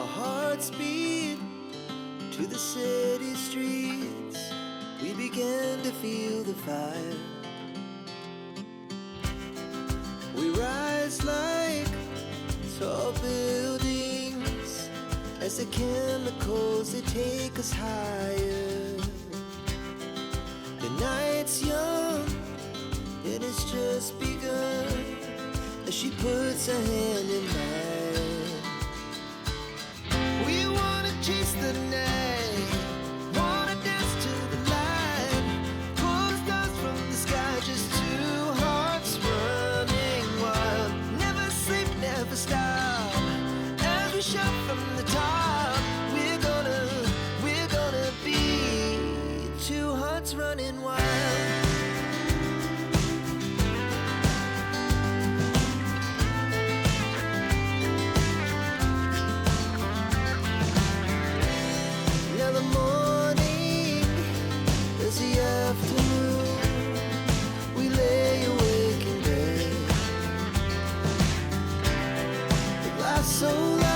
Our hearts beat to the city streets. We began to feel the fire. We rise like tall buildings as the chemicals, they take us higher. The night's young, it has just begun as she puts her hand in mine. We wanna chase the night, wanna dance to the light, pull stars from the sky, just two hearts running wild. Never sleep, never stop, as we shout from the top. We're gonna be two hearts running wild. Now the morning is the afternoon. We lay awake in bed. It lasts so long.